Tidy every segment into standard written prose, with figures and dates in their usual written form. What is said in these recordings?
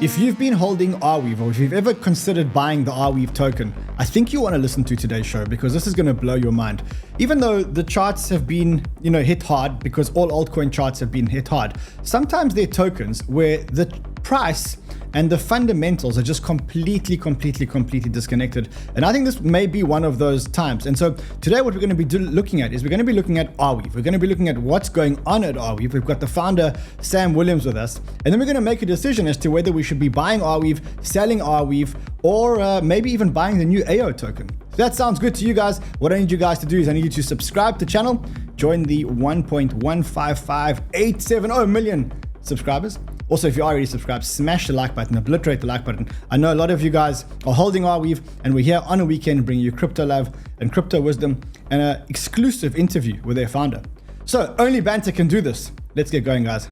If you've been holding Arweave, or if you've ever considered buying the Arweave token, I think you want to listen to today's show because this is going to blow your mind. Even though the charts have been, hit hard because all altcoin charts have been hit hard, sometimes there are tokens where the price and the fundamentals are just completely disconnected. And I think this may be one of those times. And so today what we're going to be looking at is we're going to be looking at Arweave. We're going to be looking at what's going on at Arweave. We've got the founder, Sam Williams, with us. And then we're going to make a decision as to whether we should be buying Arweave, selling Arweave, or maybe even buying the new 𝗂 token. If that sounds good to you guys, what I need you guys to do is I need you to subscribe to the channel, join the 1.155870 million subscribers. Also, if you're already subscribed, smash the like button, obliterate the like button. I know a lot of you guys are holding Arweave, and we're here on a weekend bringing you crypto love and crypto wisdom and an exclusive interview with their founder. So only Banter can do this. Let's get going, guys.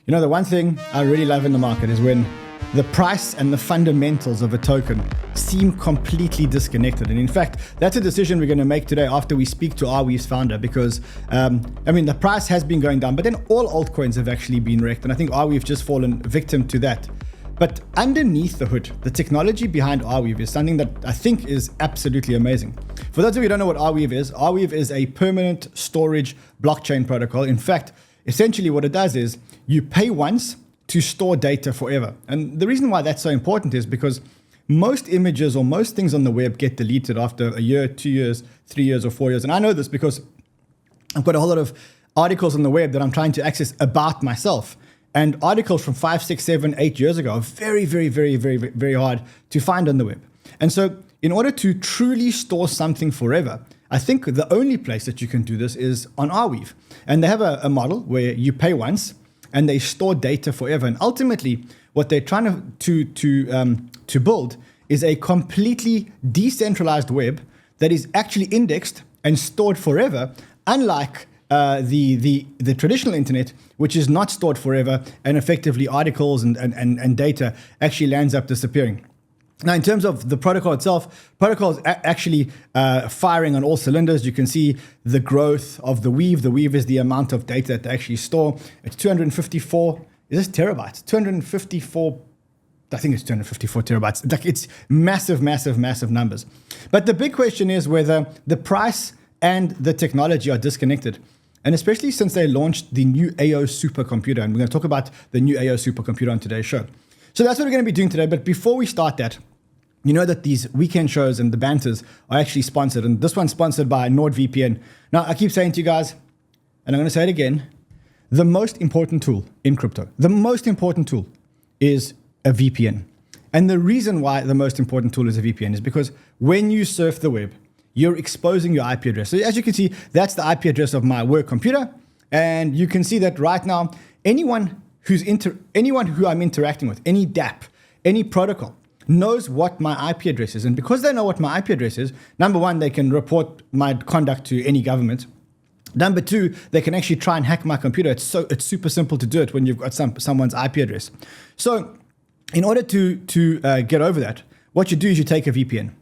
The one thing I really love in the market is when the price and the fundamentals of a token seem completely disconnected. And in fact, that's a decision we're going to make today after we speak to Arweave's founder, because the price has been going down, but then all altcoins have actually been wrecked. And I think Arweave just fallen victim to that. But underneath the hood, the technology behind Arweave is something that I think is absolutely amazing. For those of you who don't know what Arweave is a permanent storage blockchain protocol. In fact, essentially what it does is you pay once to store data forever. And the reason why that's so important is because most images or most things on the web get deleted after a year, 2 years, 3 years, or 4 years. And I know this because I've got a whole lot of articles on the web that I'm trying to access about myself. And articles from 5, 6, 7, 8 years ago are very hard to find on the web. And so in order to truly store something forever, I think the only place that you can do this is on Arweave. And they have a model where you pay once and they store data forever. And ultimately, what they're trying to build is a completely decentralized web that is actually indexed and stored forever, unlike the traditional internet, which is not stored forever, and effectively articles and data actually lands up disappearing. Now, in terms of the protocol itself, protocol is actually firing on all cylinders. You can see the growth of the weave. The weave is the amount of data that they actually store. It's 254, is this terabytes? 254, I think it's 254 terabytes. It's massive numbers. But the big question is whether the price and the technology are disconnected. And especially since they launched the new 𝗂 supercomputer. And we're going to talk about the new 𝗂 supercomputer on today's show. So that's what we're going to be doing today. But before we start that, you know that these weekend shows and the banters are actually sponsored. And this one's sponsored by NordVPN. Now, I keep saying to you guys, and I'm going to say it again, the most important tool in crypto, the most important tool is a VPN. And the reason why the most important tool is a VPN is because when you surf the web, you're exposing your IP address. So as you can see, that's the IP address of my work computer. And you can see that right now, anyone who I'm interacting with, any dApp, any protocol, knows what my IP address is. And because they know what my IP address is, number one, they can report my conduct to any government. Number two, they can actually try and hack my computer. It's super simple to do it when you've got someone's IP address. So in order to get over that, what you do is you take a VPN.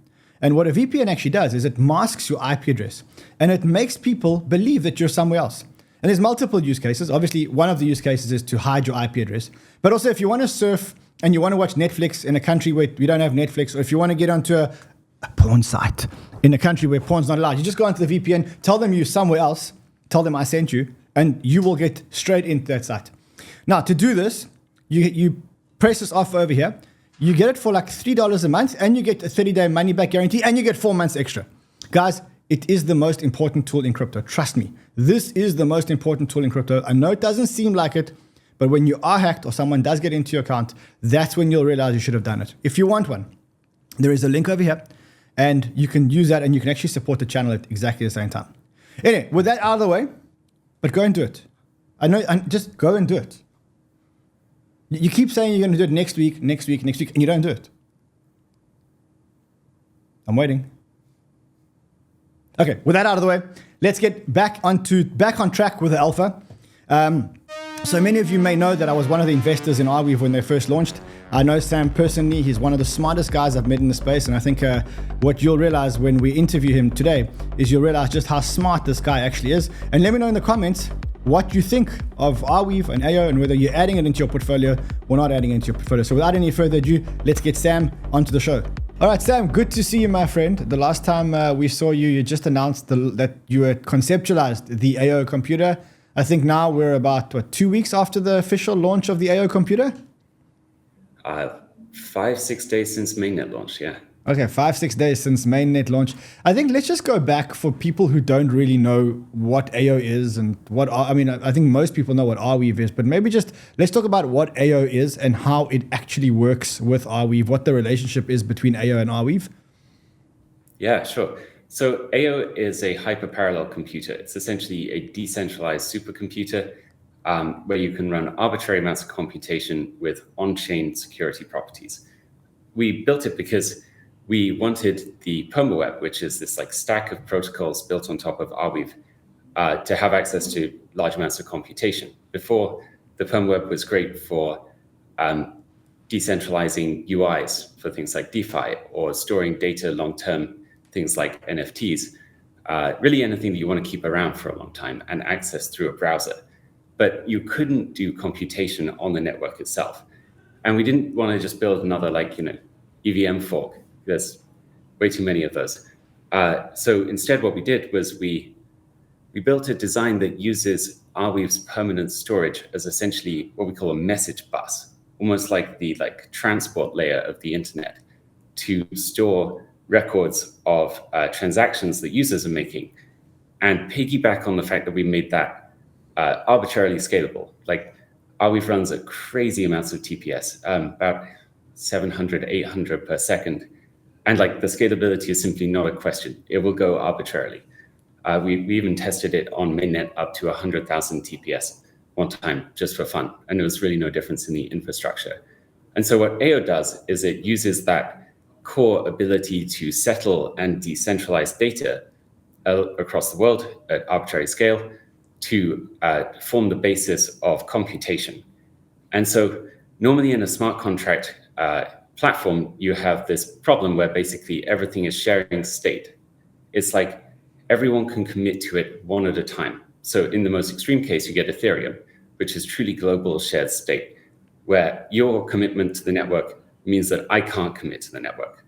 And what a VPN actually does is it masks your IP address. And it makes people believe that you're somewhere else. And there's multiple use cases. Obviously, one of the use cases is to hide your IP address. But also, if you want to surf and you want to watch Netflix in a country where we don't have Netflix, or if you want to get onto a porn site in a country where porn's not allowed, you just go onto the VPN, tell them you're somewhere else, tell them I sent you, and you will get straight into that site. Now, to do this, you press this off over here. You get it for like $3 a month, and you get a 30-day money-back guarantee, and you get 4 months extra. Guys, it is the most important tool in crypto. Trust me. This is the most important tool in crypto. I know it doesn't seem like it, but when you are hacked or someone does get into your account, that's when you'll realize you should have done it. If you want one, there is a link over here, and you can use that, and you can actually support the channel at exactly the same time. Anyway, with that out of the way, but go and do it. Just go and do it. You keep saying you're going to do it next week, and you don't do it. I'm waiting. Okay, with that out of the way, let's get back on track with the alpha. So many of you may know that I was one of the investors in Arweave when they first launched. I know Sam personally. He's one of the smartest guys I've met in the space. And I think what you'll realize when we interview him today is you'll realize just how smart this guy actually is. And let me know in the comments what you think of Arweave and AO and whether you're adding it into your portfolio or not adding it into your portfolio. So without any further ado, let's get Sam onto the show. All right, Sam, good to see you, my friend. The last time we saw you, you just announced that you had conceptualized the AO computer. I think now we're about, 2 weeks after the official launch of the AO computer? 5-6 days since mainnet launch, yeah. Okay, 5-6 days since mainnet launch. I think let's just go back for people who don't really know what AO is and I think most people know what Arweave is, but maybe just let's talk about what AO is and how it actually works with Arweave, what the relationship is between AO and Arweave. Yeah, sure. So AO is a hyperparallel computer. It's essentially a decentralized supercomputer where you can run arbitrary amounts of computation with on-chain security properties. We built it because we wanted the permaweb, which is this like stack of protocols built on top of Arweave, to have access to large amounts of computation. Before, the permaweb was great for decentralizing UIs for things like DeFi or storing data long-term, things like NFTs, really anything that you want to keep around for a long time and access through a browser. But you couldn't do computation on the network itself. And we didn't want to just build another EVM fork. There's way too many of those. So instead what we did was we built a design that uses Arweave's permanent storage as essentially what we call a message bus, almost like the transport layer of the internet, to store records of transactions that users are making and piggyback on the fact that we made that arbitrarily scalable. Like Arweave runs at crazy amounts of TPS, about 700, 800 per second. And the scalability is simply not a question. It will go arbitrarily. We even tested it on mainnet up to 100,000 TPS one time just for fun. And there was really no difference in the infrastructure. And so what AO does is it uses that core ability to settle and decentralize data across the world at arbitrary scale to form the basis of computation. And so normally in a smart contract platform, you have this problem where basically everything is sharing state. It's like everyone can commit to it one at a time. So in the most extreme case, you get Ethereum, which is truly global shared state, where your commitment to the network means that I can't commit to the network.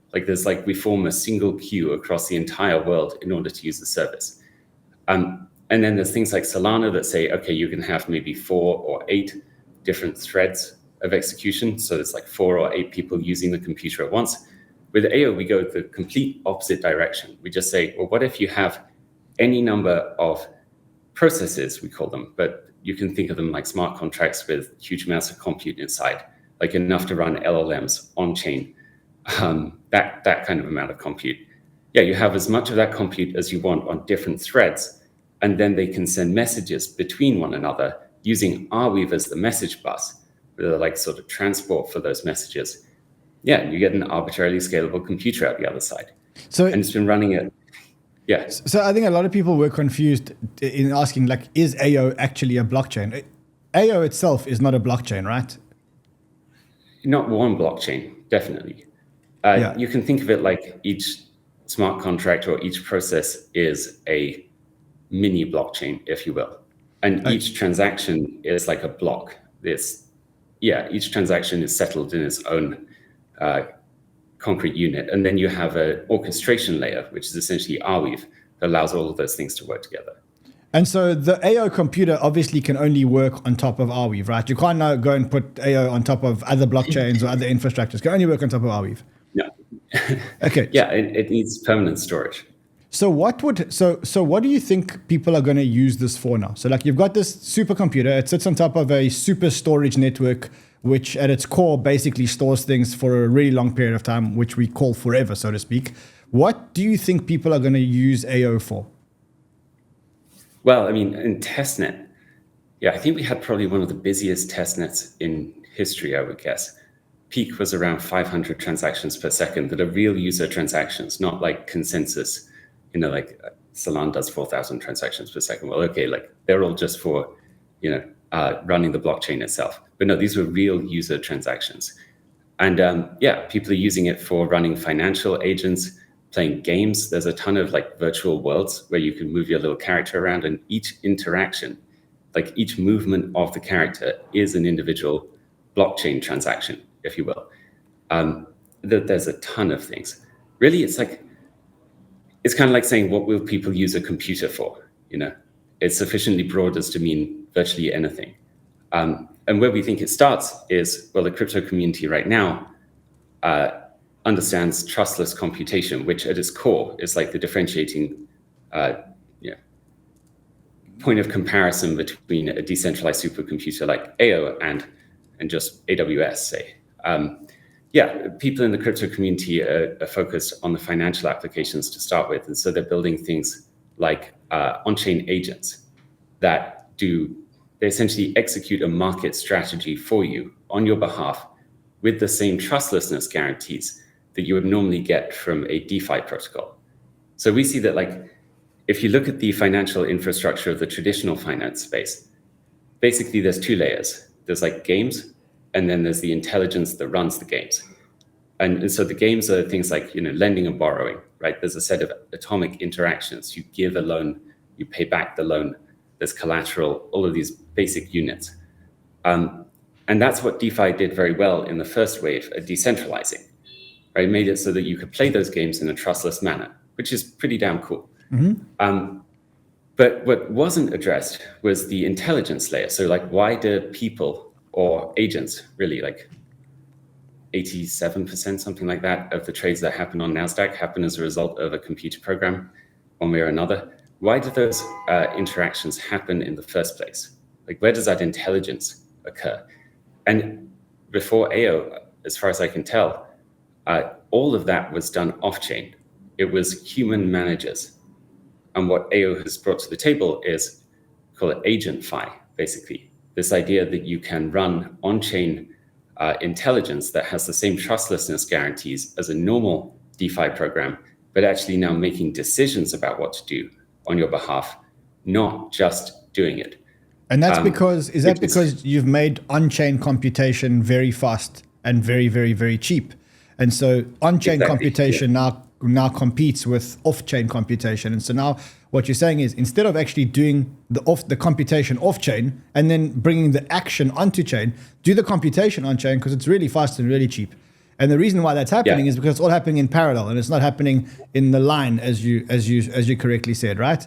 We form a single queue across the entire world in order to use the service. And then there's things like Solana that say, okay, you can have maybe 4 or 8 different threads of execution. So it's 4 or 8 people using the computer at once. With AO, we go the complete opposite direction. We just say, well, what if you have any number of processes, we call them, but you can think of them like smart contracts with huge amounts of compute inside, enough to run LLMs on chain, that kind of amount of compute. Yeah, you have as much of that compute as you want on different threads, and then they can send messages between one another using Arweave as the message bus, sort of transport for those messages. Yeah, you get an arbitrarily scalable computer out the other side. And it's been running it. Yeah. So I think a lot of people were confused in asking, is AO actually a blockchain? AO itself is not a blockchain, right? Not one blockchain, definitely. You can think of it like each smart contract or each process is a mini blockchain, if you will. And each transaction is like a block. Each transaction is settled in its own concrete unit. And then you have an orchestration layer, which is essentially Arweave, that allows all of those things to work together. And so the AO computer obviously can only work on top of Arweave, right? You can't now go and put AO on top of other blockchains or other infrastructures. It can only work on top of Arweave. No. Okay. Yeah, it needs permanent storage. So what do you think people are going to use this for now? So you've got this supercomputer, it sits on top of a super storage network, which at its core basically stores things for a really long period of time, which we call forever, so to speak. What do you think people are going to use AO for? Well, in testnet, I think we had probably one of the busiest testnets in history, I would guess. Peak was around 500 transactions per second that are real user transactions, not like consensus. Solana does 4,000 transactions per second. Well, okay, they're all just for, running the blockchain itself. But no, these were real user transactions. And people are using it for running financial agents, playing games. There's a ton of like virtual worlds where you can move your little character around, and each interaction, like each movement of the character, is an individual blockchain transaction, if you will. There's a ton of things. Really, it's kind of like saying, what will people use a computer for? It's sufficiently broad as to mean virtually anything. And where we think it starts is, well, the crypto community right now understands trustless computation, which at its core is like the differentiating point of comparison between a decentralized supercomputer like AO and just AWS, say. People in the crypto community are focused on the financial applications to start with. And so they're building things like on-chain agents that they essentially execute a market strategy for you on your behalf with the same trustlessness guarantees that you would normally get from a DeFi protocol. So we see that, like, if you look at the financial infrastructure of the traditional finance space, basically there's two layers. There's like games, and then there's the intelligence that runs the games. And so the games are things like, lending and borrowing, right? There's a set of atomic interactions. You give a loan, you pay back the loan, there's collateral, all of these basic units. And that's what DeFi did very well in the first wave at decentralizing, right? It made it so that you could play those games in a trustless manner, which is pretty damn cool. Mm-hmm. But what wasn't addressed was the intelligence layer. So like, why do people or agents, really, like 87%, something like that, of the trades that happen on NASDAQ happen as a result of a computer program, one way or another? Why do those interactions happen in the first place? Like, where does that intelligence occur? And before AO, as far as I can tell, all of that was done off-chain. It was human managers. And what AO has brought to the table is, call it agent fi, basically. This idea that you can run on-chain intelligence that has the same trustlessness guarantees as a normal DeFi program, but actually now making decisions about what to do on your behalf, not just doing it. And that's because, is that because you've made on-chain computation very fast and very, very, very cheap? And so on-chain computation now competes with off-chain computation. And so now what you're saying is, instead of actually doing the computation off-chain and then bringing the action onto chain, do the computation on-chain because it's really fast and really cheap. And the reason why that's happening is because it's all happening in parallel and it's not happening in the line, as you correctly said, right?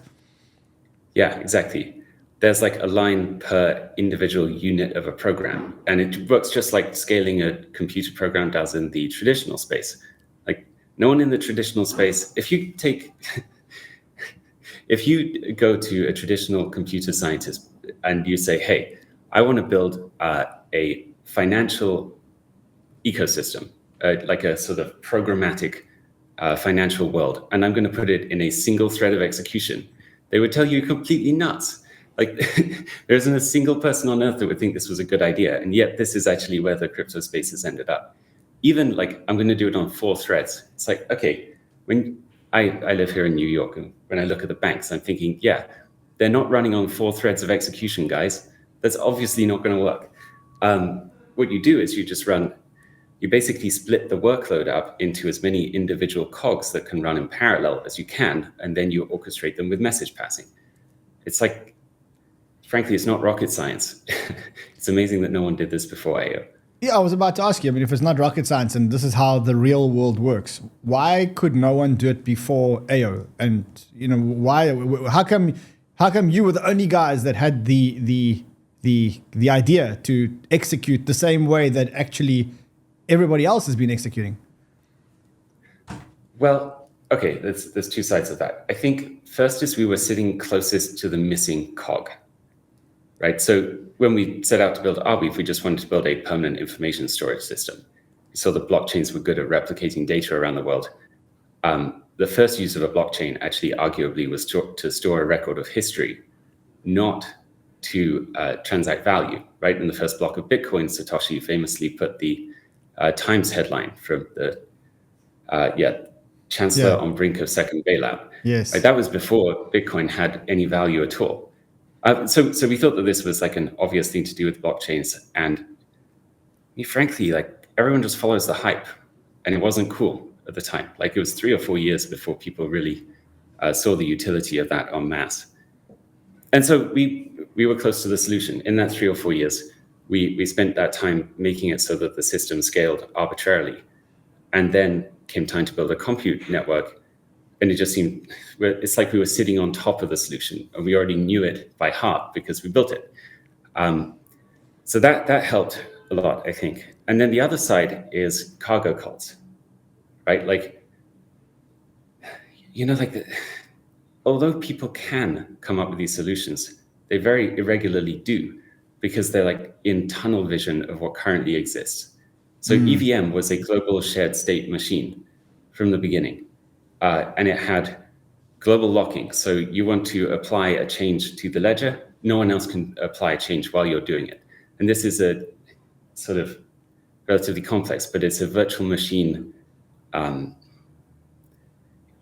Yeah, exactly. There's like a line per individual unit of a program, and it works just like scaling a computer program does in the traditional space. Like, no one in the traditional space, if you go to a traditional computer scientist and you say, hey, I want to build a financial ecosystem, like a sort of programmatic financial world, and I'm going to put it in a single thread of execution, they would tell you you're completely nuts. Like, there isn't a single person on earth that would think this was a good idea. And yet this is actually where the crypto space has ended up. Even like, I'm going to do it on 4 threads. It's like, okay, when I live here in New York, and when I look at the banks, I'm thinking, yeah, they're not running on 4 threads of execution, guys. That's obviously not going to work. What you do is you basically split the workload up into as many individual cogs that can run in parallel as you can, and then you orchestrate them with message passing. It's like, frankly, it's not rocket science. It's amazing that no one did this before AO. Yeah, I was about to ask you, I mean, if it's not rocket science and this is how the real world works, why could no one do it before AO? And, how come you were the only guys that had the idea to execute the same way that actually everybody else has been executing? Well, okay, there's 2 sides of that. I think first is we were sitting closest to the missing cog, right? So when we set out to build Arweave, we just wanted to build a permanent information storage system. We saw that blockchains were good at replicating data around the world. The first use of a blockchain actually arguably was to store a record of history, not to transact value, right? In the first block of Bitcoin, Satoshi famously put the Times headline from the Chancellor on brink of second bailout. Yes, right? That was before Bitcoin had any value at all. So we thought that this was like an obvious thing to do with blockchains, and frankly, like, everyone just follows the hype, and it wasn't cool at the time. Like, it was 3 or 4 years before people really saw the utility of that en masse. And so we were close to the solution. In that 3 or 4 years, we spent that time making it so that the system scaled arbitrarily. And then came time to build a compute network. And it just seemed, it's like we were sitting on top of the solution, and we already knew it by heart because we built it. So that helped a lot, I think. And then the other side is cargo cults, right? Like, although people can come up with these solutions, they very irregularly do, because they're like in tunnel vision of what currently exists. So EVM was a global shared state machine from the beginning, and it had global locking. So you want to apply a change to the ledger, no one else can apply a change while you're doing it. And this is a sort of relatively complex, but it's a virtual machine.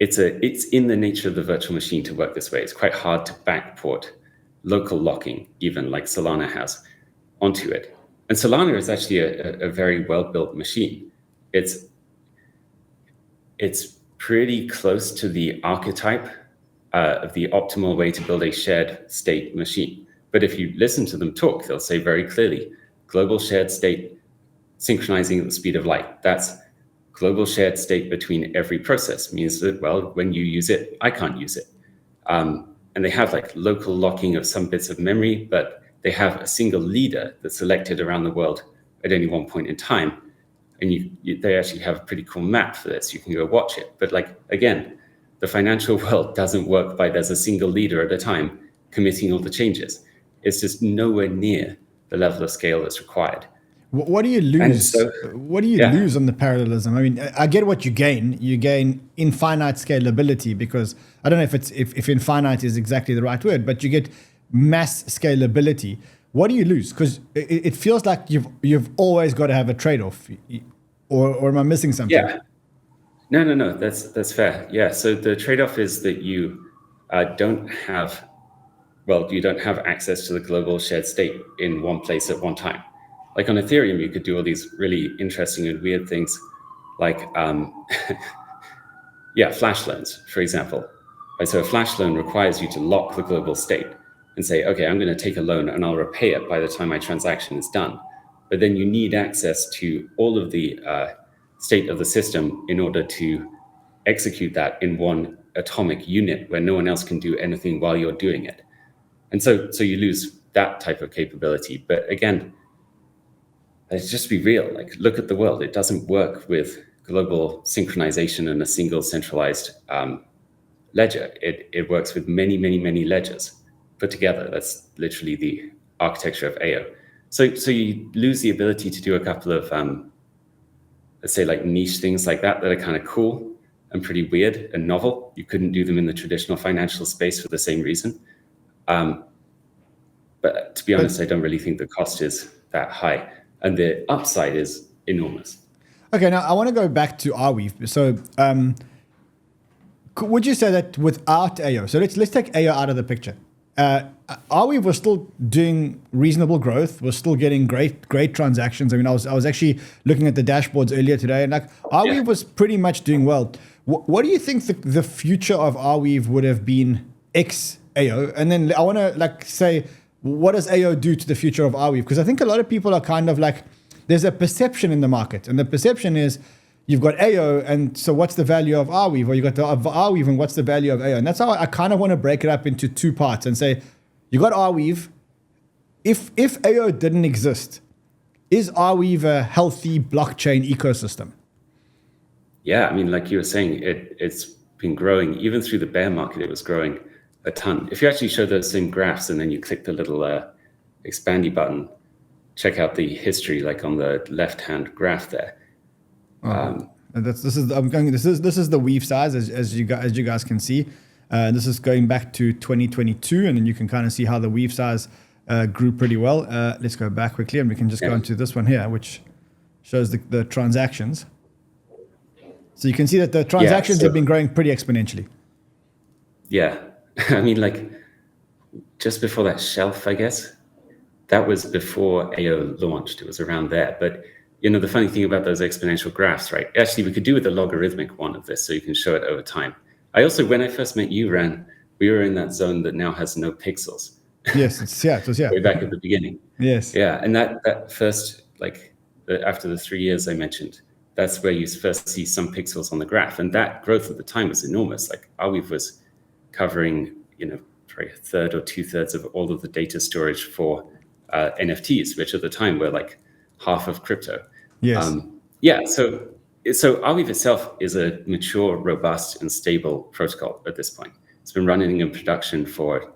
It's in the nature of the virtual machine to work this way. It's quite hard to backport local locking, even like Solana has, onto it. And Solana is actually a very well-built machine. It's pretty close to the archetype of the optimal way to build a shared state machine. But if you listen to them talk, they'll say very clearly, global shared state synchronizing at the speed of light. That's global shared state between every process. Means that, well, when you use it, I can't use it. And they have like local locking of some bits of memory, but they have a single leader that's selected around the world at any one point in time. And they actually have a pretty cool map for this. You can go watch it. But like, again, the financial world doesn't work by there's a single leader at a time committing all the changes. It's just nowhere near the level of scale that's required. What do you lose? What do you lose on the parallelism? I mean, I get what you gain. You gain infinite scalability, because I don't know if infinite is exactly the right word, but you get mass scalability. What do you lose? Because it feels like you've always got to have a trade-off, or am I missing something? Yeah. No. That's fair. Yeah. So the trade-off is that you don't have access to the global shared state in one place at one time. Like on Ethereum, you could do all these really interesting and weird things, like flash loans, for example. Right, so a flash loan requires you to lock the global state and say, okay, I'm going to take a loan and I'll repay it by the time my transaction is done. But then you need access to all of the state of the system in order to execute that in one atomic unit where no one else can do anything while you're doing it. And so you lose that type of capability. But again, let's just be real. Like, look at the world. It doesn't work with global synchronization and a single centralized ledger. It works with many, many, many ledgers put together. That's literally the architecture of AO. So you lose the ability to do a couple of, let's say, like niche things like that are kind of cool and pretty weird and novel. You couldn't do them in the traditional financial space for the same reason. But to be honest, I don't really think the cost is that high. And the upside is enormous. Okay, now I want to go back to Arweave. So would you say that without AO, so let's take AO out of the picture, Arweave was still doing reasonable growth, was still getting great transactions. I mean, I was actually looking at the dashboards earlier today, and like Arweave was pretty much doing well. What do you think the future of Arweave would have been ex AO? And then I want to say, what does AO do to the future of Arweave? Because I think a lot of people are kind of like, there's a perception in the market, and the perception is you've got AO, and so what's the value of Arweave? Or you got the Arweave, and what's the value of AO? And that's how I kind of want to break it up into two parts and say, you got Arweave. If AO didn't exist, is Arweave a healthy blockchain ecosystem? Yeah, I mean, like you were saying, it's been growing. Even through the bear market, it was growing a ton. If you actually show those same graphs and then you click the little expandy button, check out the history, like on the left-hand graph there. This is the Weave size, as you guys can see. This is going back to 2022, and then you can kind of see how the Weave size grew pretty well. Let's go back quickly, and we can just go into this one here, which shows the transactions. So you can see that the transactions have been growing pretty exponentially. Yeah. I mean, like, just before that shelf, I guess, that was before AO launched. It was around there. But the funny thing about those exponential graphs, right? Actually, we could do with a logarithmic one of this, so you can show it over time. I also, when I first met you, Ran, we were in that zone that now has no pixels. Yes, it was way back at the beginning. Yes. Yeah, and that first, after the 3 years I mentioned, that's where you first see some pixels on the graph, and that growth at the time was enormous. Like Arweave was covering, probably a third or 2/3 of all of the data storage for NFTs, which at the time were like half of crypto. Yes. So Arweave itself is a mature, robust, and stable protocol at this point. It's been running in production for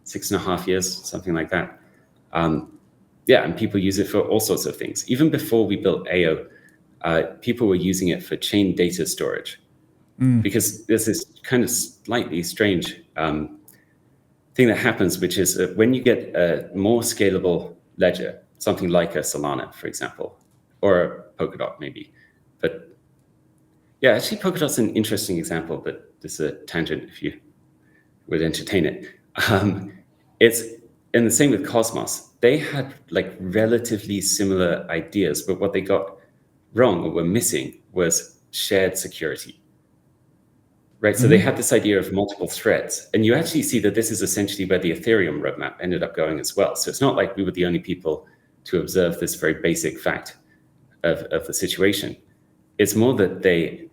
6.5 years, something like that. And people use it for all sorts of things. Even before we built 𝗂𝗘, people were using it for chain data storage, because there's this kind of slightly strange thing that happens, which is that when you get a more scalable ledger, something like a Solana, for example, or a Polkadot maybe. But yeah, actually Polkadot's an interesting example, but this is a tangent if you would entertain it. It's and the same with Cosmos. They had like relatively similar ideas, but what they got wrong or were missing was shared security. Right, so they had this idea of multiple threads, and you actually see that this is essentially where the Ethereum roadmap ended up going as well. So it's not like we were the only people to observe this very basic fact of the situation. It's more that they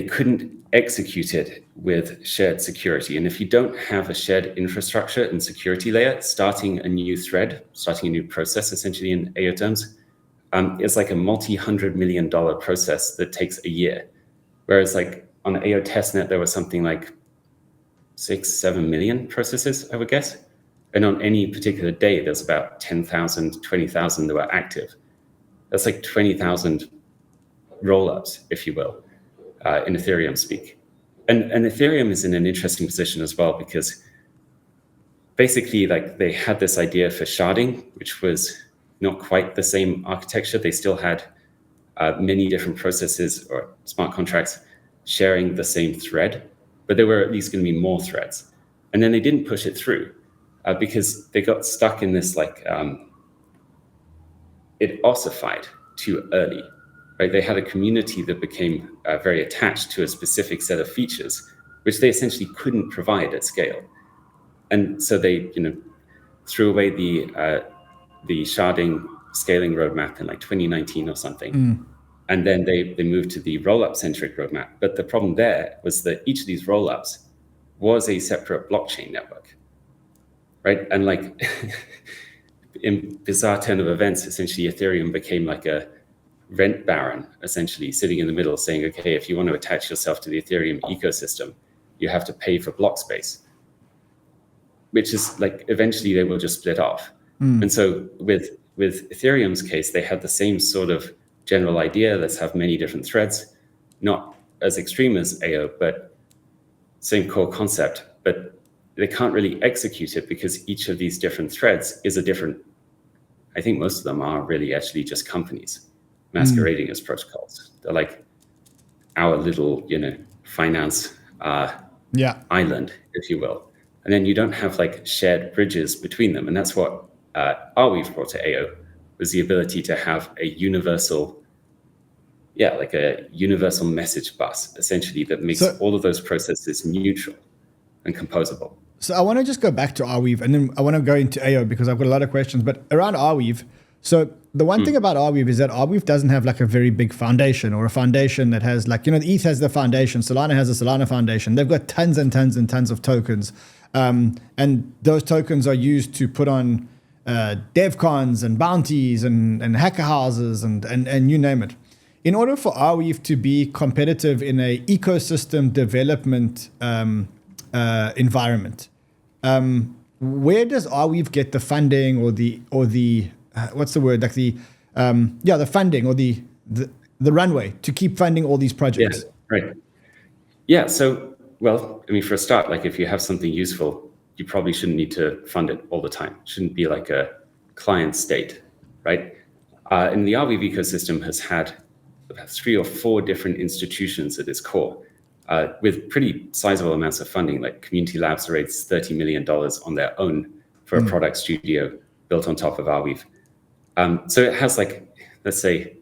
couldn't execute it with shared security. And if you don't have a shared infrastructure and security layer, starting a new thread, starting a new process, essentially in 𝗂𝗘 terms, is like a multi-$100 million process that takes a year. Whereas like on the 𝗂𝗘 testnet, there was something like 6-7 million processes, I would guess. And on any particular day, there's about 10,000, 20,000 that were active. That's like 20,000 rollups, if you will, in Ethereum speak. And Ethereum is in an interesting position as well, because basically like they had this idea for sharding, which was not quite the same architecture. They still had many different processes or smart contracts sharing the same thread, but there were at least going to be more threads. And then they didn't push it through because they got stuck in this it ossified too early, right? They had a community that became very attached to a specific set of features, which they essentially couldn't provide at scale. And so they, threw away the sharding scaling roadmap in like 2019 or something. And then they moved to the Rollup-Centric roadmap. But the problem there was that each of these rollups was a separate blockchain network, right? And like in bizarre turn of events, essentially Ethereum became like a rent baron, essentially sitting in the middle saying, okay, if you want to attach yourself to the Ethereum ecosystem, you have to pay for block space, which is like, eventually they will just split off. And so with Ethereum's case, they had the same sort of general idea, let's have many different threads, not as extreme as 𝗂𝗘, but same core concept, but they can't really execute it because each of these different threads is a different, I think most of them are really actually just companies masquerading as protocols. They're like our little, finance island, if you will. And then you don't have like shared bridges between them. And that's what Arweave brought to 𝗂𝗘, was the ability to have a universal, like a universal message bus, essentially, that makes all of those processes neutral and composable. So I want to just go back to Arweave, and then I want to go into 𝗂𝗘 because I've got a lot of questions. But around Arweave, so the one thing about Arweave is that Arweave doesn't have like a very big foundation, or a foundation that has like, the ETH has the foundation, Solana has a Solana foundation. They've got tons and tons and tons of tokens. And those tokens are used to put on DevCons and bounties and hacker houses and you name it. In order for Arweave to be competitive in a ecosystem development environment, where does Arweave get the funding or the what's the word, like the funding or the runway to keep funding all these projects? Yeah, right. Yeah, so, well, I mean, for a start, like if you have something useful, you probably shouldn't need to fund it all the time. It shouldn't be like a client state, right? And the Arweave ecosystem has had about 3 or 4 different institutions at its core, with pretty sizable amounts of funding. Like Community Labs raised $30 million on their own for a product studio built on top of Arweave. So it has like let's say,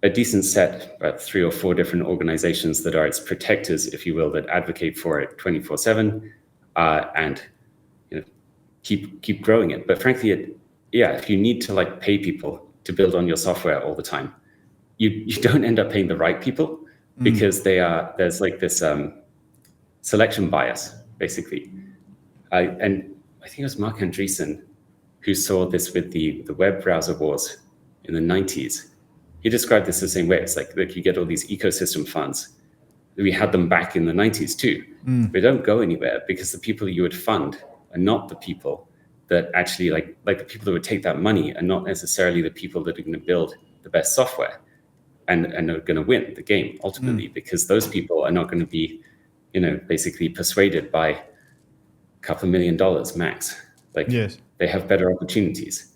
a decent set, about 3 or 4 different organizations that are its protectors, if you will, that advocate for it 24/7, and keep growing it. But frankly, if you need to like pay people to build on your software all the time, you don't end up paying the right people, because there's like this selection bias, basically. And I think it was Marc Andreessen who saw this with the web browser wars in the 90s. He described this the same way. It's like you get all these ecosystem funds. We had them back in the 90s too. They don't go anywhere because the people you would fund are not the people that actually like the people that would take that money are not necessarily the people that are going to build the best software and are going to win the game ultimately, because those people are not going to be, basically persuaded by a couple of $1 million max. They have better opportunities.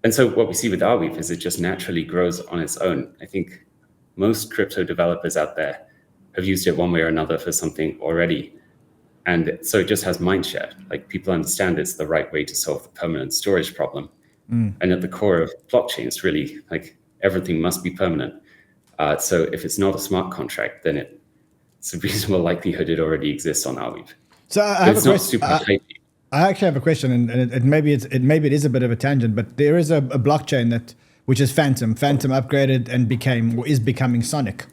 And so what we see with Arweave is it just naturally grows on its own. I think most crypto developers out there have used it one way or another for something already. And so it just has mindshare. Like, people understand it's the right way to solve the permanent storage problem. And at the core of blockchains, really, like, everything must be permanent. So if it's not a smart contract, then it's a reasonable likelihood it already exists on Arweave. So I have it's not super hypey. I actually have a question, and maybe it is a bit of a tangent, but there is a blockchain which is Phantom upgraded and is becoming Sonic.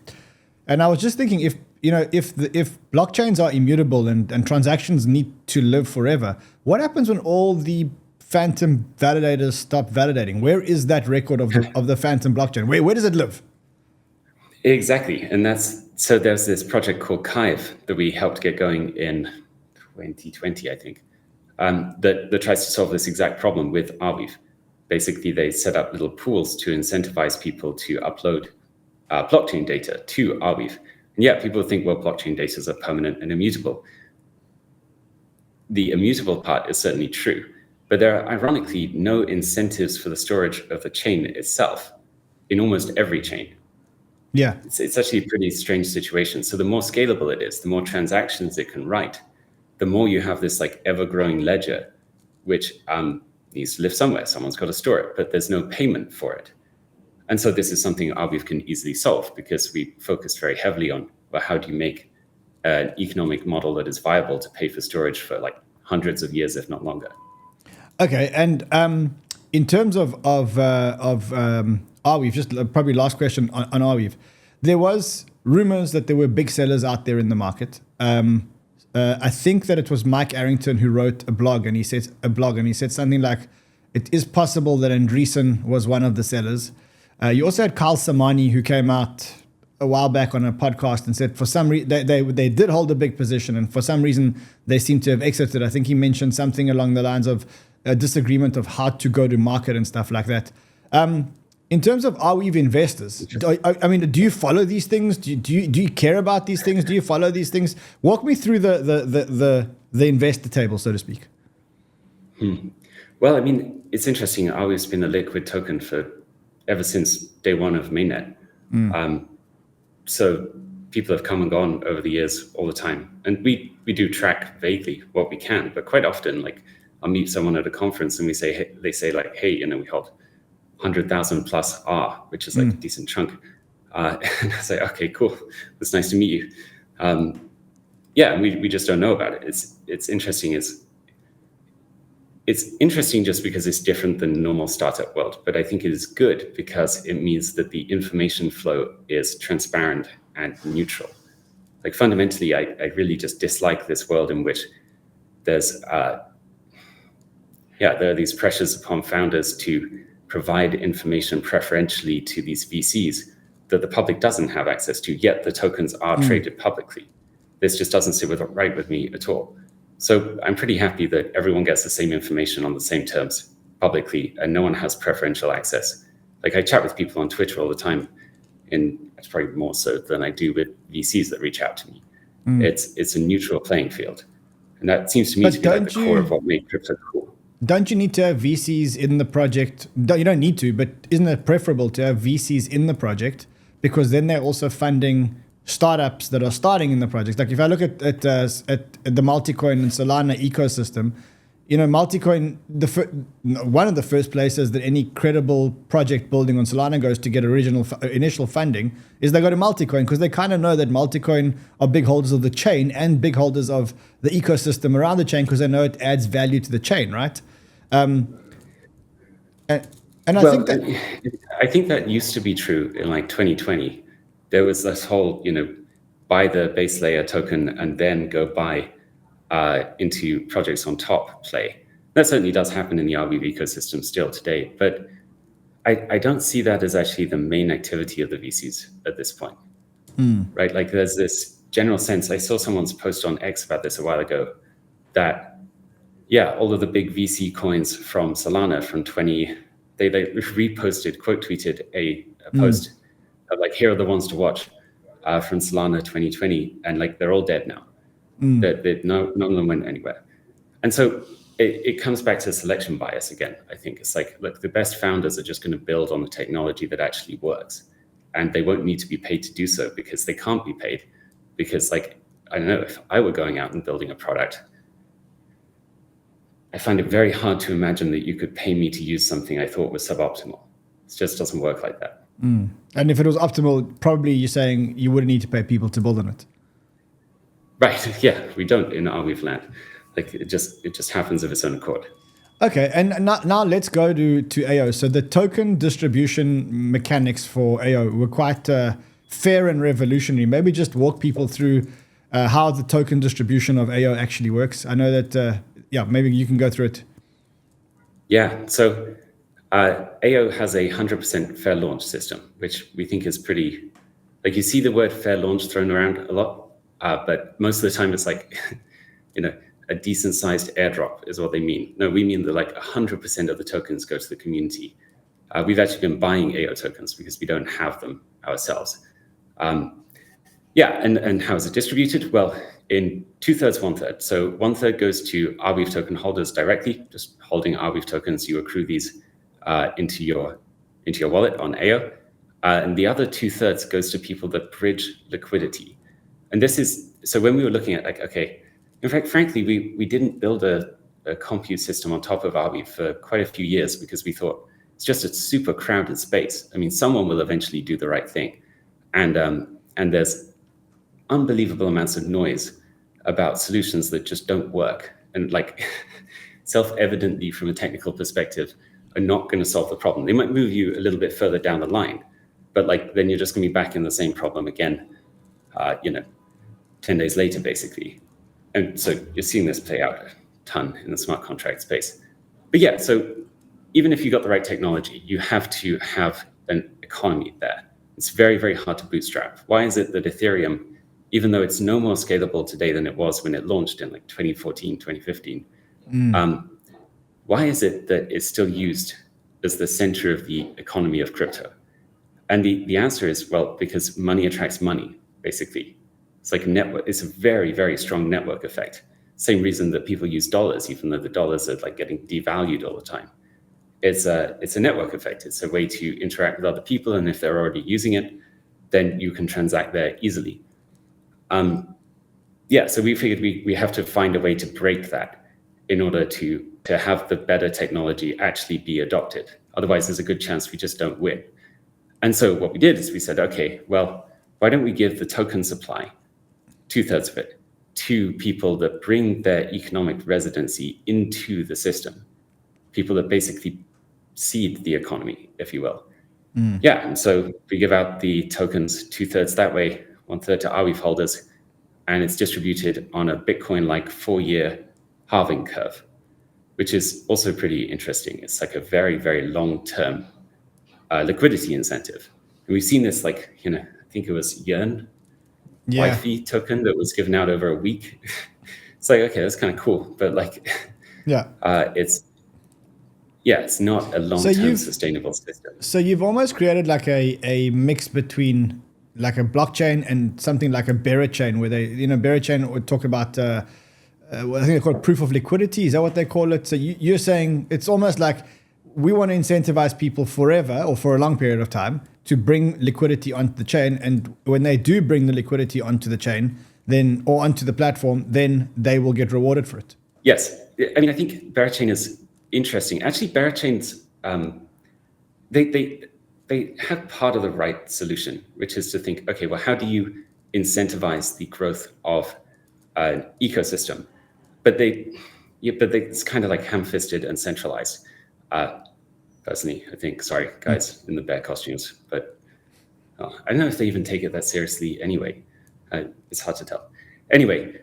And I was just thinking, if blockchains are immutable and transactions need to live forever, what happens when all the Phantom validators stop validating? Where is that record of the Phantom blockchain? Where does it live? Exactly, and so there's this project called 𝗘𝗏 that we helped get going in 2020, I think. That tries to solve this exact problem with Arweave. Basically, they set up little pools to incentivize people to upload blockchain data to Arweave. And people think, well, blockchain data are permanent and immutable. The immutable part is certainly true, but there are ironically no incentives for the storage of the chain itself in almost every chain. Yeah, it's actually a pretty strange situation. So the more scalable it is, the more transactions it can write, the more you have this like ever-growing ledger, which needs to live somewhere. Someone's got to store it, but there's no payment for it. And so this is something Arweave can easily solve, because we focused very heavily on, well, how do you make an economic model that is viable to pay for storage for like hundreds of years, if not longer. Okay, and in terms of Arweave, just probably last question on Arweave. There was rumors that there were big sellers out there in the market. I think that it was Mike Arrington who wrote a blog, and he said something like, it is possible that Andreessen was one of the sellers. You also had Kyle Samani, who came out a while back on a podcast and said for some reason they did hold a big position, and for some reason they seem to have exited. I think he mentioned something along the lines of a disagreement of how to go to market and stuff like that. In terms of Arweave investors, do you follow these things? Do you care about these things? Do you follow these things? Walk me through the investor table, so to speak. Well, I mean, it's interesting. Arweave's been a liquid token ever since day one of mainnet. So people have come and gone over the years all the time. And we do track vaguely what we can, but quite often, like, I'll meet someone at a conference and they say, hey, we hold 100,000 plus R, which is like a decent chunk. And I say, okay, cool. It's nice to meet you. And we just don't know about it. It's interesting. It's interesting just because it's different than the normal startup world, but I think it is good because it means that the information flow is transparent and neutral. Like, fundamentally, I really just dislike this world in which there's, there are these pressures upon founders to provide information preferentially to these VCs that the public doesn't have access to, yet the tokens are traded publicly. This just doesn't sit right with me at all. So I'm pretty happy that everyone gets the same information on the same terms publicly, and no one has preferential access. Like, I chat with people on Twitter all the time, and it's probably more so than I do with VCs that reach out to me. It's a neutral playing field. And that seems to me to be like the core of what made crypto cool. Don't you need to have VCs in the project? You don't need to, but isn't it preferable to have VCs in the project? Because then they're also funding startups that are starting in the project. Like, if I look at the Multicoin and Solana ecosystem, Multicoin, one of the first places that any credible project building on Solana goes to get initial funding is they go to Multicoin, because they kind of know that Multicoin are big holders of the chain and big holders of the ecosystem around the chain, because they know it adds value to the chain, right? And I think that used to be true in like 2020. There was this whole, buy the base layer token and then go buy into projects on top play. That certainly does happen in the Arweave ecosystem still today, but I don't see that as actually the main activity of the VCs at this point, right? Like there's this general sense, I saw someone's post on X about this a while ago, that all of the big VC coins from Solana from they reposted, quote tweeted a post of like, here are the ones to watch from Solana 2020, and like they're all dead now. That none of them went anywhere. And so it comes back to selection bias again. I think it's like, look, the best founders are just going to build on the technology that actually works, and they won't need to be paid to do so, because they can't be paid. Because like, I don't know, if I were going out and building a product, I find it very hard to imagine that you could pay me to use something I thought was suboptimal. It just doesn't work like that. And if it was optimal, probably you're saying you wouldn't need to pay people to build on it. Right. Yeah, we don't in Arweave land. Like it just happens of its own accord. Okay, and now let's go to 𝗂. So the token distribution mechanics for 𝗂 were quite fair and revolutionary. Maybe just walk people through how the token distribution of 𝗂 actually works. I know that, maybe you can go through it. Yeah, so 𝗂 has a 100% fair launch system, which we think is pretty, like you see the word fair launch thrown around a lot. But most of the time it's like, a decent sized airdrop is what they mean. No, we mean that like 100% of the tokens go to the community. We've actually been buying 𝗂 tokens because we don't have them ourselves. And how is it distributed? Well, in 2/3, 1/3. So 1/3 goes to Arweave token holders directly, just holding Arweave tokens. You accrue these into your wallet on 𝗂. And the other 2/3 goes to people that bridge liquidity. And this is, so when we were looking at like, okay, in fact, frankly, we didn't build a compute system on top of Arweave for quite a few years, because we thought it's just a super crowded space. I mean, someone will eventually do the right thing. And there's unbelievable amounts of noise about solutions that just don't work. And like self-evidently from a technical perspective are not going to solve the problem. They might move you a little bit further down the line, but like, then you're just gonna be back in the same problem again, 10 days later, basically. And so you're seeing this play out a ton in the smart contract space. But yeah, so even if you got the right technology, you have to have an economy there. It's very, very hard to bootstrap. Why is it that Ethereum, even though it's no more scalable today than it was when it launched in like 2014, 2015, why is it that it's still used as the center of the economy of crypto? And the answer is, well, because money attracts money, basically. It's like a network. It's a very, very strong network effect. Same reason that people use dollars, even though the dollars are like getting devalued all the time. It's a network effect. It's a way to interact with other people. And if they're already using it, then you can transact there easily. So we figured we have to find a way to break that in order to have the better technology actually be adopted. Otherwise, there's a good chance we just don't win. And so what we did is we said, okay, well, why don't we give the token supply, 2/3 of it, to people that bring their economic residency into the system, people that basically seed the economy, if you will. And so we give out the tokens 2/3 that way, 1/3 to Arweave holders, and it's distributed on a Bitcoin-like 4-year halving curve, which is also pretty interesting. It's like a very, very long-term liquidity incentive. And we've seen this, like, I think it was 𝗕𝗏𝗏𝗏 token that was given out over a week. It's like, okay, that's kind of cool, but like, it's not a long-term sustainable system. So you've almost created like a mix between like a blockchain and something like a bearer chain, where they, bearer chain would talk about, I think they call it proof of liquidity. Is that what they call it? So you're saying it's almost like we want to incentivize people forever or for a long period of time to bring liquidity onto the chain. And when they do bring the liquidity onto the chain, then, or onto the platform, then they will get rewarded for it. Yes. I mean, I think Berachain is interesting. Actually, Berachain's, they have part of the right solution, which is to think, okay, well, how do you incentivize the growth of an ecosystem? But it's kind of like ham-fisted and centralized. Personally, I think, sorry, guys in the bear costumes, but I don't know if they even take it that seriously anyway. It's hard to tell. Anyway,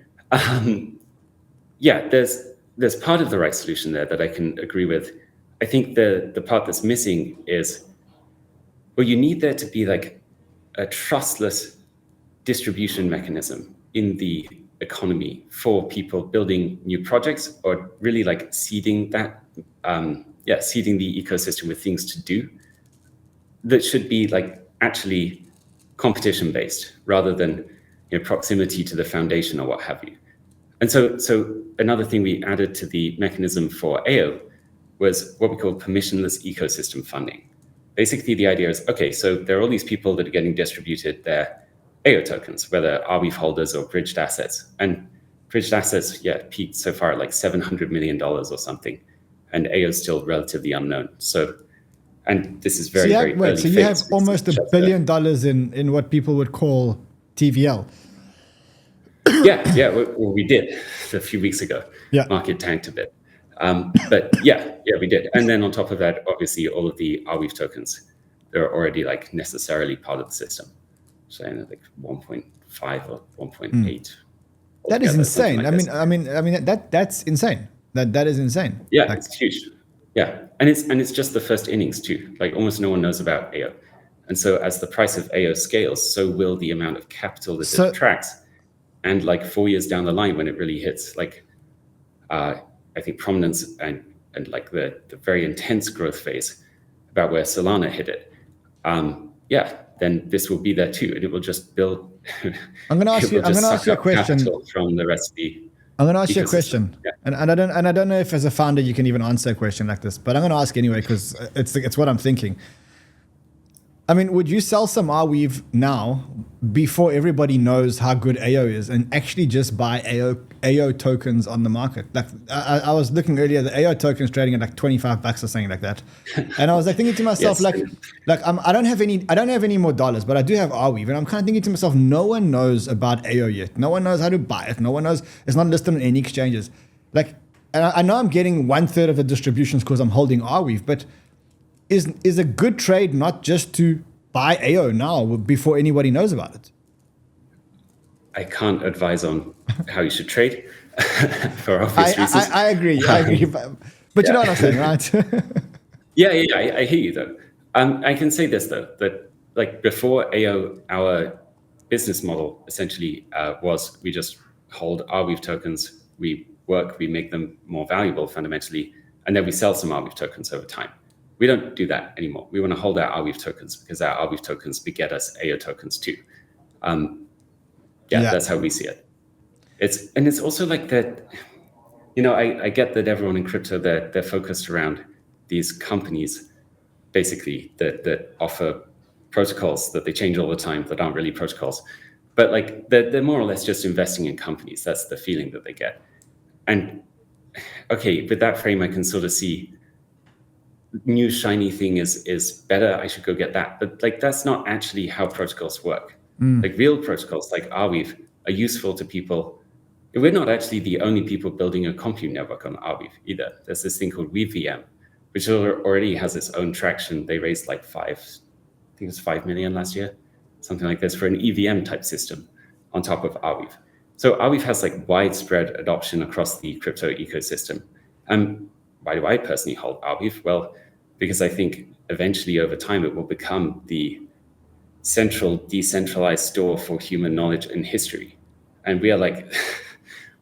yeah, there's part of the right solution there that I can agree with. I think the part that's missing is, well, you need there to be like a trustless distribution mechanism in the economy for people building new projects, or really like seeding that, seeding the ecosystem with things to do that should be like actually competition based rather than proximity to the foundation or what have you. And so another thing we added to the mechanism for 𝗂 was what we call permissionless ecosystem funding. Basically, the idea is, okay, so there are all these people that are getting distributed their 𝗂 tokens, whether Arweave holders or bridged assets. And bridged assets, peaked so far at like $700 million or something. And 𝗂 is still relatively unknown. So, and this is very early. So you have almost $1 billion in what people would call TVL. Well, we did a few weeks ago. Yeah. Market tanked a bit. But we did. And then on top of that, obviously, all of the Arweave tokens, they're already like necessarily part of the system. So like 1.5 or 1.8. That is insane. Like I mean, that's insane. That is insane. Yeah, like, it's huge. Yeah, and it's just the first innings too. Like almost no one knows about 𝗂. And so as the price of 𝗂 scales, so will the amount of capital that it attracts. And like 4 years down the line, when it really hits like, I think prominence and like the very intense growth phase, about where Solana hit it, then this will be there too, and it will just build. I'm going to ask you a question from the rest of the. I'm going to ask you a question, and I don't know if as a founder you can even answer a question like this, but I'm going to ask anyway because it's what I'm thinking. I mean, would you sell some Arweave now before everybody knows how good 𝗂 is and actually just buy 𝗂 tokens on the market? Like I was looking earlier, the 𝗂 token is trading at like $25 or something like that, and I was like thinking to myself, I don't have any more dollars, but I do have Arweave, and I'm kind of thinking to myself, no one knows about 𝗂 yet. No one knows how to buy it. No one knows. It's not listed on any exchanges. Like, and I know I'm getting 1/3 of the distributions because I'm holding Arweave, but is a good trade not just to buy 𝗂 now before anybody knows about it? I can't advise on how you should trade for obvious reasons. I agree. But you know what I'm saying, right? I hear you though. I can say this though, that like before 𝗂, our business model essentially was we just hold Arweave tokens, we make them more valuable fundamentally, and then we sell some Arweave tokens over time. We don't do that anymore. We want to hold our Arweave tokens because our Arweave tokens beget us 𝗂 tokens too. That's how we see it. It's also like that, I get that everyone in crypto, they're focused around these companies basically that offer protocols that they change all the time that aren't really protocols. But like they're more or less just investing in companies. That's the feeling that they get. And okay, with that frame, I can sort of see new shiny thing is better. I should go get that. But like that's not actually how protocols work. Like real protocols like Arweave are useful to people. We're not actually the only people building a compute network on Arweave either. There's this thing called 𝗬𝗎𝗻, which already has its own traction. They raised like 5 million last year, something like this, for an EVM type system on top of Arweave. So Arweave has like widespread adoption across the crypto ecosystem. Why do I personally hold Arweave? Well, because I think eventually over time it will become the central decentralized store for human knowledge and history. And we are like,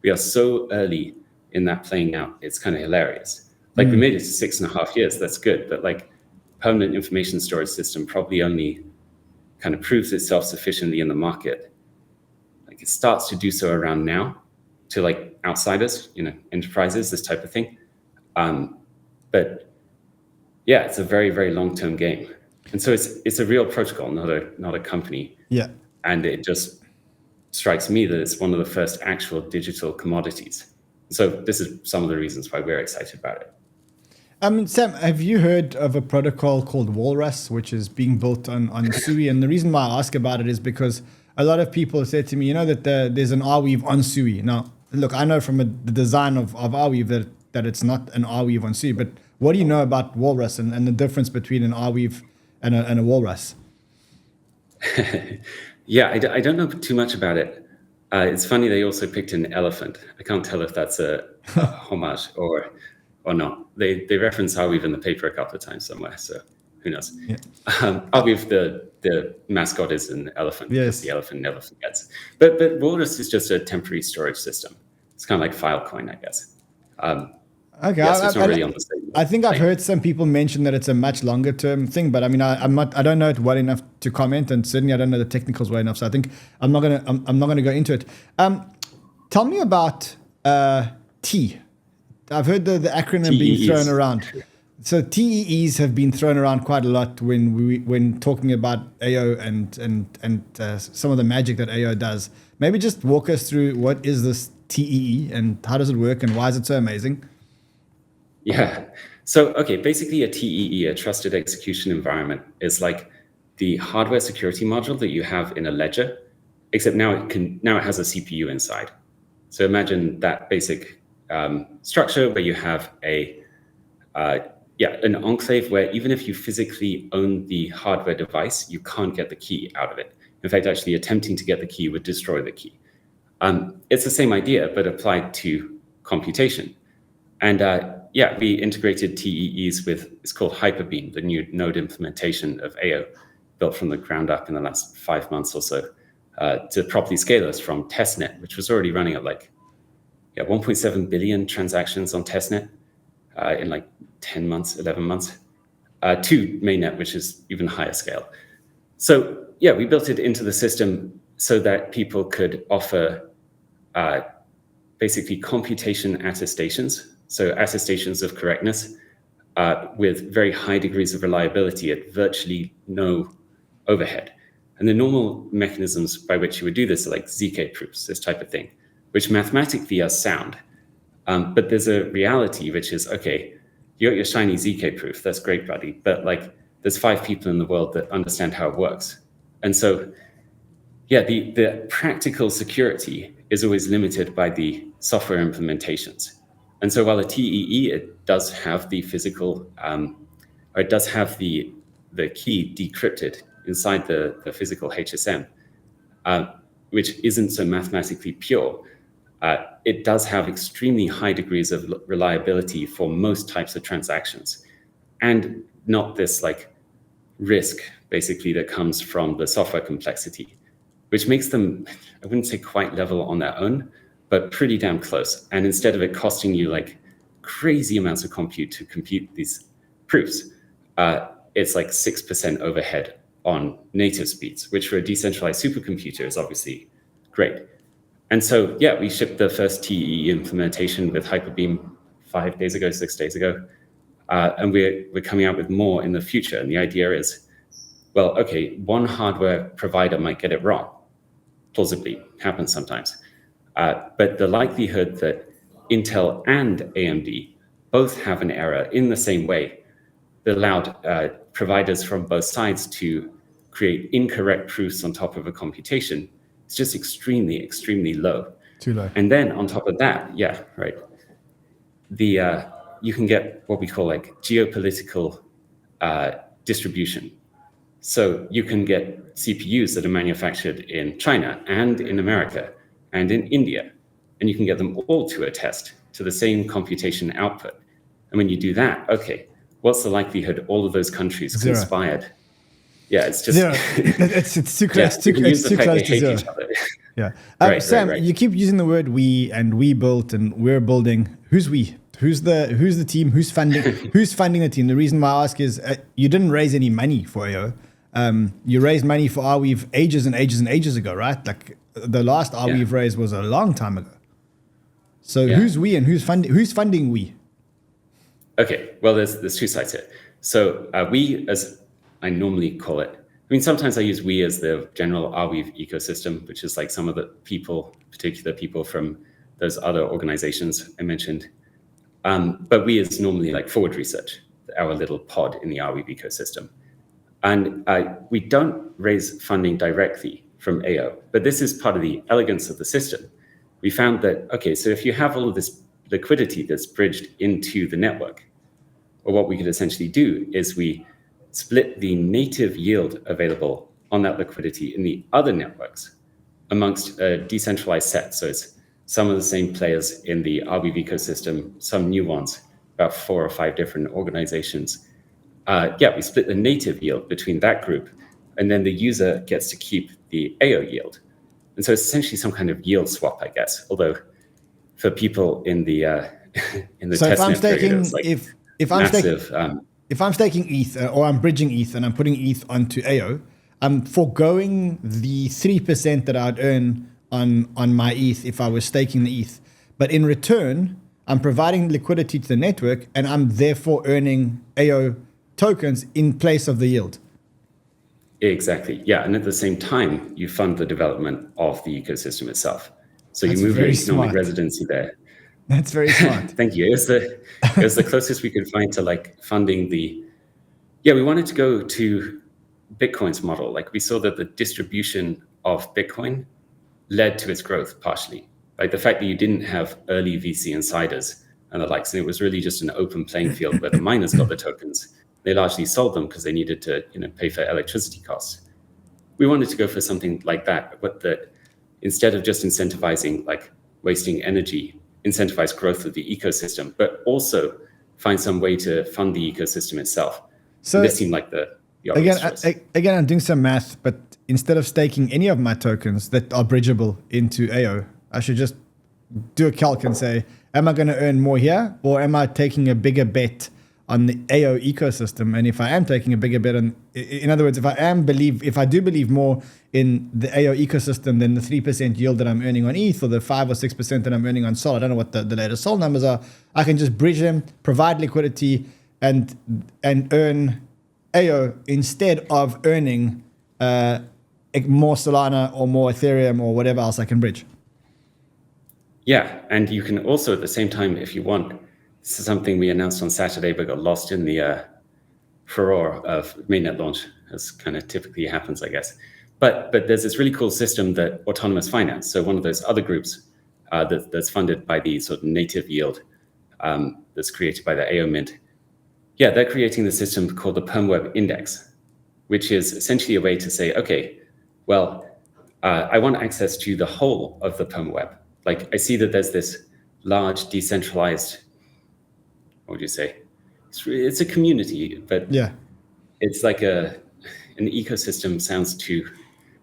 we are so early in that playing out. It's kind of hilarious. Like we made it to 6.5 years. That's good. But like permanent information storage system probably only kind of proves itself sufficiently in the market. Like it starts to do so around now to like outsiders, enterprises, this type of thing. But yeah, it's a very, very long-term game. And so it's a real protocol, not a company. Yeah. And it just strikes me that it's one of the first actual digital commodities. So this is some of the reasons why we're excited about it. Sam, have you heard of a protocol called Walrus, which is being built on 𝗠𝗠y? And the reason why I ask about it is because a lot of people said to me, you know, that there's an 𝗬𝗡𝗡 on 𝗠𝗠y. Now, look, I know from the design of 𝗬𝗡𝗡 that it's not an 𝗬𝗡𝗡 on 𝗠𝗠y, but what do you know about Walrus and the difference between an 𝗬𝗡𝗡 and a Walrus? Yeah, I don't know too much about it. It's funny they also picked an elephant. I can't tell if that's a homage or not. They reference 𝗬𝗡𝗡 in the paper a couple of times somewhere, so who knows? Yeah. 𝗬𝗡𝗡, the mascot, is an elephant. Yes. The elephant never forgets. But Walrus is just a temporary storage system. It's kind of like Filecoin, I guess. Okay, yeah, so it's not really on the same. I think I've heard some people mention that it's a much longer term thing, but I mean, I don't know it well enough to comment, and certainly I don't know the technicals well enough. So I think I'm not gonna go into it. Tell me about T. I've heard the acronym TEEs. being thrown around. So TEEs have been thrown around quite a lot when talking about 𝗖𝗂 and some of the magic that 𝗖𝗂 does. Maybe just walk us through what is this TEE and how does it work and why is it so amazing? Yeah. So, okay, basically a TEE, a trusted execution environment, is like the hardware security module that you have in a ledger, except now it has a CPU inside. So imagine that basic structure where you have an enclave where even if you physically own the hardware device, you can't get the key out of it. In fact, actually attempting to get the key would destroy the key. It's the same idea, but applied to computation. And we integrated TEEs with, it's called Hyperbeam, the new node implementation of 𝗖𝗂, built from the ground up in the last 5 months or so, to properly scale us from testnet, which was already running at 1.7 billion transactions on testnet in 10 months, 11 months, to mainnet, which is even higher scale. So yeah, we built it into the system so that people could offer basically computation attestations, so attestations of correctness with very high degrees of reliability at virtually no overhead. And the normal mechanisms by which you would do this are like ZK proofs, this type of thing, which mathematically are sound. But there's a reality, which is, okay, you got your shiny ZK proof, that's great, buddy, but there's 5 people in the world that understand how it works. And so, yeah, the practical security is always limited by the software implementations. And so while a TEE, it does have the physical, or it does have the key decrypted inside the physical HSM, which isn't so mathematically pure, it does have extremely high degrees of reliability for most types of transactions, and not this risk basically that comes from the software complexity, which makes them, I wouldn't say quite level on their own, but pretty damn close. And instead of it costing you crazy amounts of compute to compute these proofs, it's 6% overhead on native speeds, which for a decentralized supercomputer is obviously great. And so, yeah, we shipped the first TEE implementation with Hyperbeam 5 days ago, 6 days ago. And we're coming out with more in the future. And the idea is, well, okay, one hardware provider might get it wrong. Plausibly, happens sometimes. But the likelihood that Intel and AMD both have an error in the same way that allowed providers from both sides to create incorrect proofs on top of a computation, it's just extremely, extremely low. Too low. And then on top of that, yeah, right, you can get what we call geopolitical distribution. So you can get CPUs that are manufactured in China and in America and in India, and you can get them all to attest to the same computation output. And when you do that, okay, what's the likelihood all of those countries conspired? Yeah, it's just zero. It's too close. It's too close to zero. Yeah. Sam, you keep using the word we and we built and we're building. Who's we? Who's the team? Who's funding? Who's funding the team? The reason why I ask is you didn't raise any money for 𝗖𝗂. You raised money for Arweave ages and ages and ages ago, right? The last Arweave raise was a long time ago. So who's we and who's funding we? Okay, well, there's 2 sides here. So we, as I normally call it, I mean, sometimes I use we as the general Arweave ecosystem, which is some of the people, particular people from those other organizations I mentioned. But we is normally like forward research, our little pod in the Arweave ecosystem. And we don't raise funding directly from AO, but this is part of the elegance of the system. We found that, okay, so if you have all of this liquidity that's bridged into the network, or what we could essentially do is we split the native yield available on that liquidity in the other networks amongst a decentralized set. So it's some of the same players in the Arweave ecosystem, some new ones, about 4 or 5 different organizations. We split the native yield between that group, and then the user gets to keep the AO yield. And so it's essentially some kind of yield swap, I guess. Although for people in the so testnet period, it was like massive. If I'm staking ETH or I'm bridging ETH and I'm putting ETH onto AO, I'm foregoing the 3% that I'd earn on my ETH if I was staking the ETH. But in return, I'm providing liquidity to the network, and I'm therefore earning AO tokens in place of the yield. Exactly. Yeah. And at the same time, you fund the development of the ecosystem itself. So That's you move your very economic smart. residency there. That's very smart. Thank you. It was the closest we could find to like funding the. Yeah, we wanted to go to Bitcoin's model. Like we saw that the distribution of Bitcoin led to its growth partially. Like the fact that you didn't have early VC insiders and the likes, and it was really just an open playing field where the miners got the tokens. They largely sold them because they needed to, pay for electricity costs. We wanted to go for something like that, but that instead of just incentivizing like wasting energy, incentivize growth of the ecosystem, but also find some way to fund the ecosystem itself. So this seemed like the again, I'm doing some math, but instead of staking any of my tokens that are bridgeable into AO, I should just do a calc and say, am I going to earn more here, or am I taking a bigger bet on the AO ecosystem? And if I am taking a bigger bet on, in other words, if I do believe more in the AO ecosystem than the 3% yield that I'm earning on ETH, or the 5 or 6% that I'm earning on Sol, I don't know what the latest Sol numbers are, I can just bridge them, provide liquidity, and earn AO instead of earning more Solana or more Ethereum or whatever else I can bridge. Yeah, and you can also at the same time, if you want, this is something we announced on Saturday but got lost in the furore of mainnet launch, as kind of typically happens, I guess. But there's this really cool system that Autonomous Finance, so one of those other groups that's funded by the sort of native yield that's created by the AO Mint. Yeah, they're creating the system called the PermWeb Index, which is essentially a way to say, okay, well, I want access to the whole of the PermWeb. Like I see that there's this large decentralized, what would you say? It's a community, but yeah, it's like an ecosystem sounds too,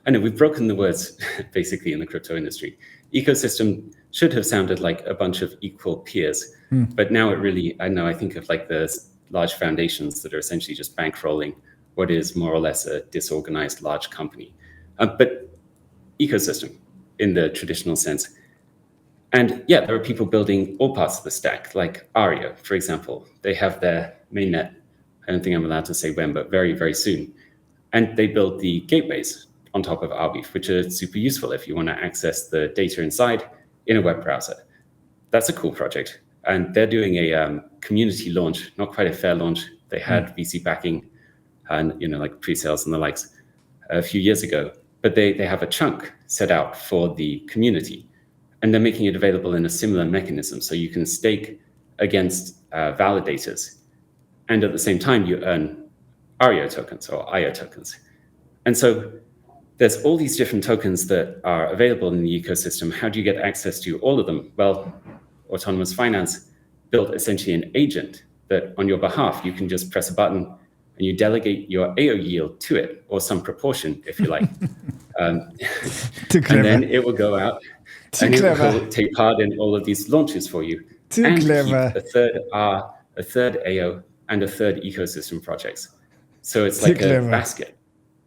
I know we've broken the words basically in the crypto industry. Ecosystem should have sounded like a bunch of equal peers, but now it really, I think of like the large foundations that are essentially just bankrolling what is more or less a disorganized large company. But ecosystem in the traditional sense. And yeah, there are people building all parts of the stack, like Aria, for example. They have their mainnet. I don't think I'm allowed to say when, but very, very soon. And they build the gateways on top of Arweave, which are super useful if you want to access the data inside in a web browser. That's a cool project. And they're doing a community launch, not quite a fair launch. They had VC backing and, like pre-sales and the likes a few years ago. But they have a chunk set out for the community. And they're making it available in a similar mechanism. So you can stake against validators. And at the same time, you earn Aria tokens or IO tokens. And so there's all these different tokens that are available in the ecosystem. How do you get access to all of them? Well, Autonomous Finance built essentially an agent that on your behalf, you can just press a button and you delegate your AO yield to it, or some proportion, if you like. And then it will go out and it will take part in all of these launches for you. And keep a third R, a third AO, and a third ecosystem projects. So it's like a basket.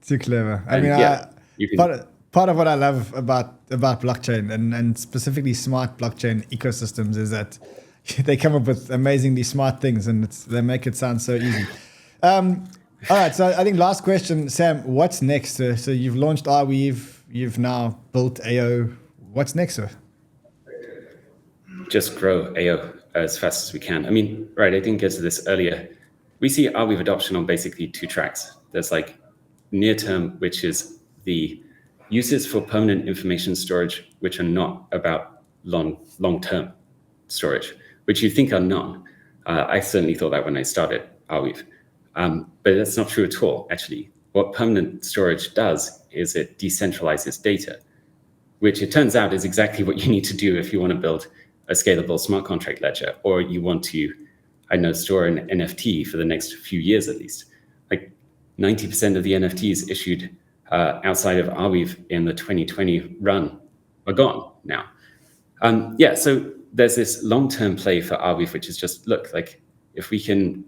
Too clever. I mean, part of what I love about blockchain and specifically smart blockchain ecosystems is that they come up with amazingly smart things, and they make it sound so easy. All right, so I think last question, Sam, what's next? So you've launched Arweave, you've now built AO. What's next, sir? just grow AO as fast as we can. I mean, right, I didn't get to this earlier. We see Arweave adoption on basically 2 tracks. There's like near term, which is the uses for permanent information storage, which are not about long-term storage, which you think are none. I certainly thought that when I started Arweave, but that's not true at all, actually. What permanent storage does is it decentralizes data, which it turns out is exactly what you need to do if you want to build a scalable smart contract ledger, or you want to, I know, store an NFT for the next few years at least. Like 90% of the NFTs issued outside of Arweave in the 2020 run are gone now. Yeah, so there's this long-term play for Arweave, which is just, look, like if we can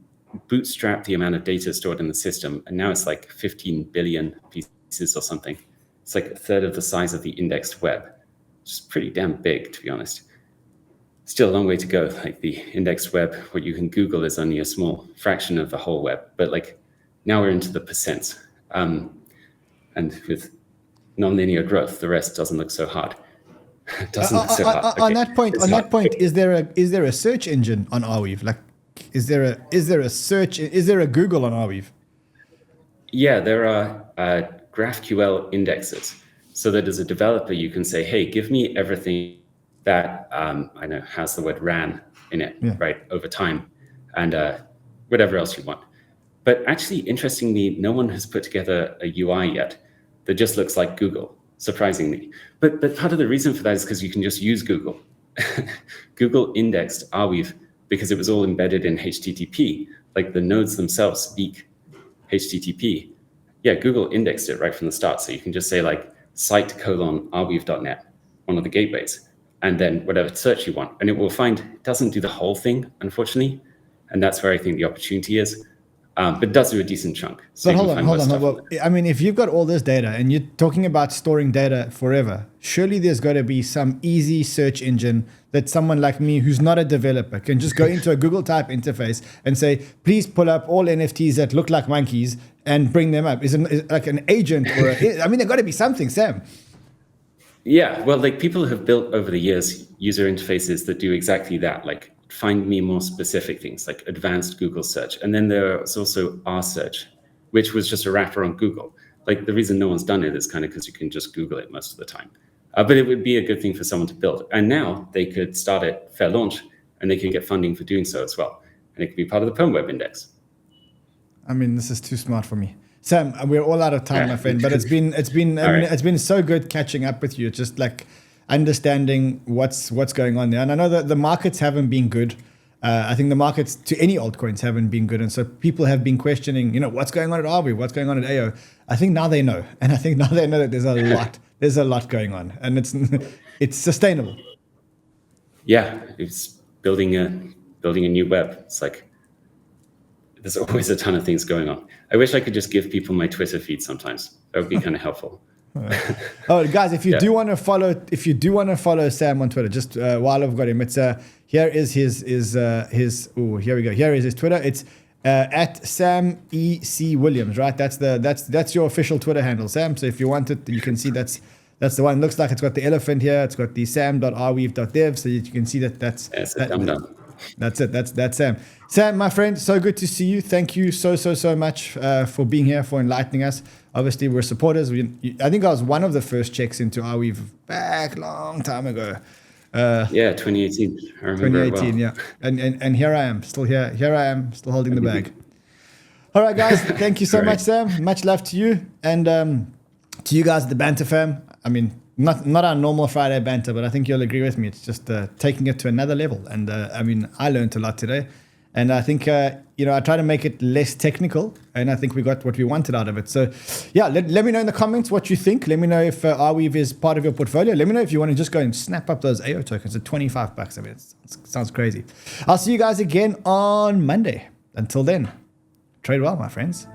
bootstrap the amount of data stored in the system, and now it's like 15 billion pieces or something. It's like a third of the size of the indexed web, which is pretty damn big, to be honest. Still a long way to go. Like the indexed web, what you can Google is only a small fraction of the whole web, but like now we're into the percents. And with nonlinear growth, the rest doesn't look so hard. It doesn't look so hard. On that point, is there a search engine on Arweave? Like, is there a Google on Arweave? Yeah, there are GraphQL indexes, so that as a developer you can say, hey, give me everything that I know has the word ran in it, right, over time, and whatever else you want. But actually, interestingly, no one has put together a UI yet that just looks like Google, surprisingly. But part of the reason for that is because you can just use Google. Google indexed Arweave because it was all embedded in HTTP, like the nodes themselves speak HTTP. Yeah, Google indexed it right from the start. So you can just say like site:/arweave.net, one of the gateways, and then whatever search you want. And it will find, it doesn't do the whole thing, unfortunately. And that's where I think the opportunity is. But it does do a decent chunk. So but hold on. Well, I mean, if you've got all this data and you're talking about storing data forever, surely there's got to be some easy search engine that someone like me, who's not a developer, can just go into a Google type interface and say, please pull up all NFTs that look like monkeys and bring them up. Is it like an agent or I mean, there's got to be something, Sam. Yeah, well, like people have built over the years user interfaces that do exactly that, like find me more specific things like advanced Google search. And then there's also R search, which was just a wrapper on Google. Like the reason no one's done it is kind of because you can just Google it most of the time. But it would be a good thing for someone to build. And now they could start at fair launch and they can get funding for doing so as well. And it could be part of the Perm Web Index. I mean, this is too smart for me. Sam, we're all out of time, my friend, but it's been so good catching up with you. It's just like understanding what's going on there. And I know that the markets haven't been good. I think the markets to any altcoins haven't been good. And so people have been questioning, what's going on at Arweave, what's going on at AO. I think now they know. And I think now they know that there's a lot going on and it's sustainable. Yeah, it's building a new web. It's like, there's always a ton of things going on. I wish I could just give people my Twitter feed sometimes. That would be kind of helpful. Oh, guys, if you do want to follow Sam on Twitter, just while I've got him, it's here is his here we go. Here is his Twitter. It's at Sam E.C. Williams, right? That's your official Twitter handle, Sam. So if you want it, you can see that's the one. It looks like it's got the elephant here. It's got the sam.arweave.dev, so you can see that's That's it. That's Sam. Sam, my friend, so good to see you. Thank you so much for being here, for enlightening us. Obviously, we're supporters. I think I was one of the first checks into Arweave back long time ago. 2018. I remember 2018, yeah. And here I am, still here. Here I am, still holding the bag. All right, guys. Thank you so much, Sam. Much love to you. And to you guys at the Banter fam. I mean, not our normal Friday banter, but I think you'll agree with me. It's just taking it to another level. And I mean, I learned a lot today. And I think, I try to make it less technical. And I think we got what we wanted out of it. So, yeah, let me know in the comments what you think. Let me know if Arweave is part of your portfolio. Let me know if you want to just go and snap up those AO tokens at $25. I mean, it sounds crazy. I'll see you guys again on Monday. Until then, trade well, my friends.